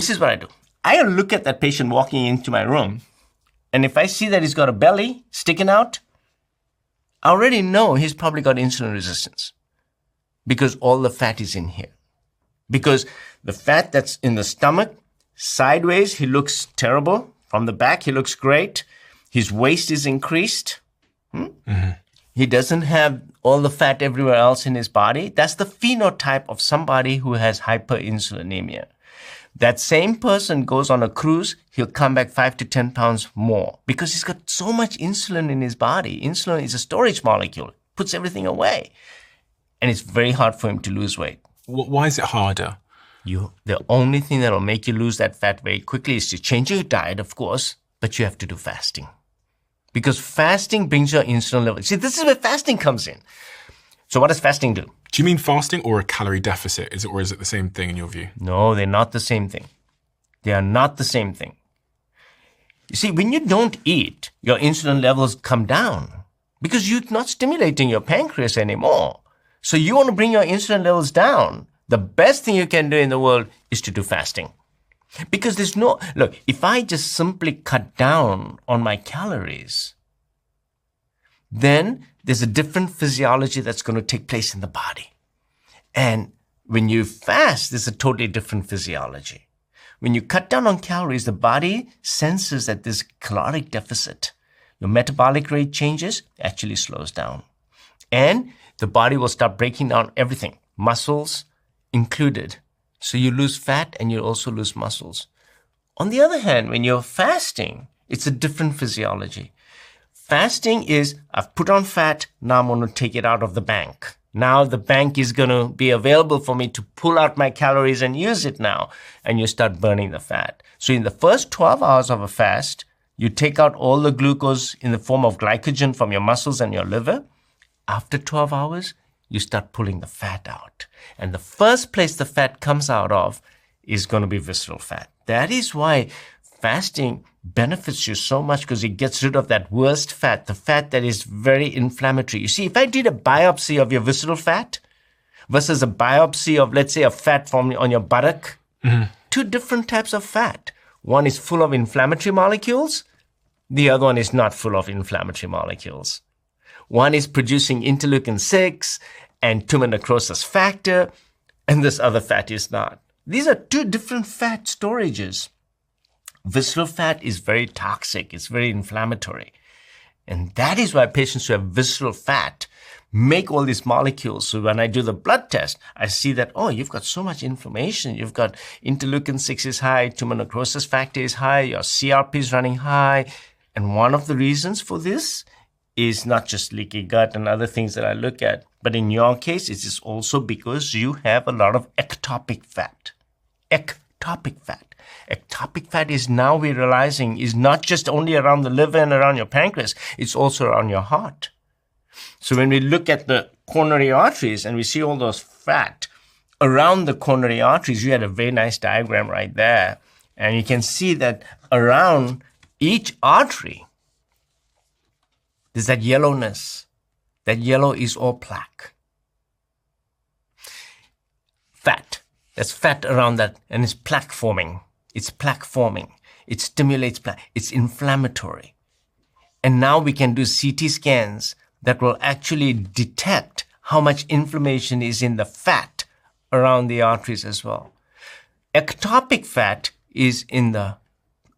This is what I do. I look at that patient walking into my room, and if I see that he's got a belly sticking out, I already know he's probably got insulin resistance because all the fat is in here. Because the fat that's in the stomach, sideways, he looks terrible. From the back, he looks great. His waist is increased. Mm-hmm. He doesn't have all the fat everywhere else in his body. That's the phenotype of somebody who has hyperinsulinemia. That same person goes on a cruise, he'll come back 5 to 10 pounds more because he's got so much insulin in his body. Insulin is a storage molecule, puts everything away. And it's very hard for him to lose weight. Why is it harder? The only thing that will make you lose that fat very quickly is to change your diet, of course, but you have to do fasting. Because fasting brings your insulin level. See, this is where fasting comes in. So what does fasting do? Do you mean fasting or a calorie deficit? Or is it the same thing in your view? No, they're not the same thing. They are not the same thing. You see, when you don't eat, your insulin levels come down because you're not stimulating your pancreas anymore. So you want to bring your insulin levels down. The best thing you can do in the world is to do fasting. Because look, if I just simply cut down on my calories, then there's a different physiology that's going to take place in the body. And when you fast, there's a totally different physiology. When you cut down on calories, the body senses that there's caloric deficit. Your metabolic rate changes, actually slows down. And the body will start breaking down everything, muscles included. So you lose fat and you also lose muscles. On the other hand, when you're fasting, it's a different physiology. Fasting is, I've put on fat, now I'm going to take it out of the bank. Now the bank is going to be available for me to pull out my calories and use it now. And you start burning the fat. So in the first 12 hours of a fast, you take out all the glucose in the form of glycogen from your muscles and your liver. After 12 hours, you start pulling the fat out. And the first place the fat comes out of is going to be visceral fat. That is why fasting benefits you so much, because it gets rid of that worst fat, the fat that is very inflammatory. You see, if I did a biopsy of your visceral fat versus a biopsy of, let's say, a fat on your buttock, two different types of fat. One is full of inflammatory molecules. The other one is not full of inflammatory molecules. One is producing interleukin-6 and tumor necrosis factor, and this other fat is not. These are two different fat storages. Visceral fat is very toxic. It's very inflammatory. And that is why patients who have visceral fat make all these molecules. So when I do the blood test, I see that, oh, you've got so much inflammation. You've got interleukin-6 is high, tumor necrosis factor is high, your CRP is running high. And one of the reasons for this is not just leaky gut and other things that I look at, but in your case, it is also because you have a lot of ectopic fat. Ectopic fat. Ectopic fat is, now we're realizing, is not just only around the liver and around your pancreas, it's also around your heart. So when we look at the coronary arteries and we see all those fat around the coronary arteries, you had a very nice diagram right there. And you can see that around each artery, there's that yellowness. That yellow is all plaque. Fat. There's fat around that, and it's plaque forming. It's plaque forming. It stimulates plaque. It's inflammatory. And now we can do CT scans that will actually detect how much inflammation is in the fat around the arteries as well. Ectopic fat is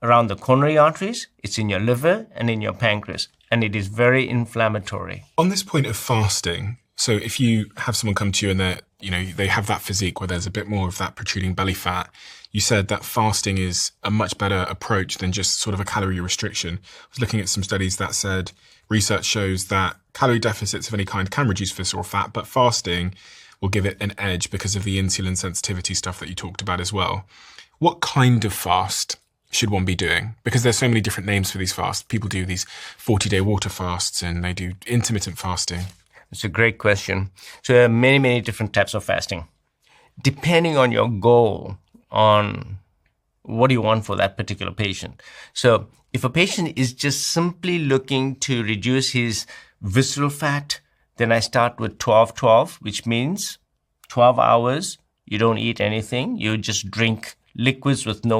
around the coronary arteries. It's in your liver and in your pancreas. And it is very inflammatory. On this point of fasting, so if you have someone come to you and they have that physique where there's a bit more of that protruding belly fat, you said that fasting is a much better approach than just sort of a calorie restriction. I was looking at some studies that said research shows that calorie deficits of any kind can reduce visceral fat, but fasting will give it an edge because of the insulin sensitivity stuff that you talked about as well. What kind of fast should one be doing? Because there's so many different names for these fasts. People do these 40-day water fasts and they do intermittent fasting. It's a great question. So there are many, many different types of fasting. Depending on your goal, on what do you want for that particular patient. So if a patient is just simply looking to reduce his visceral fat, then I start with 12-12, which means 12 hours, you don't eat anything, you just drink liquids with no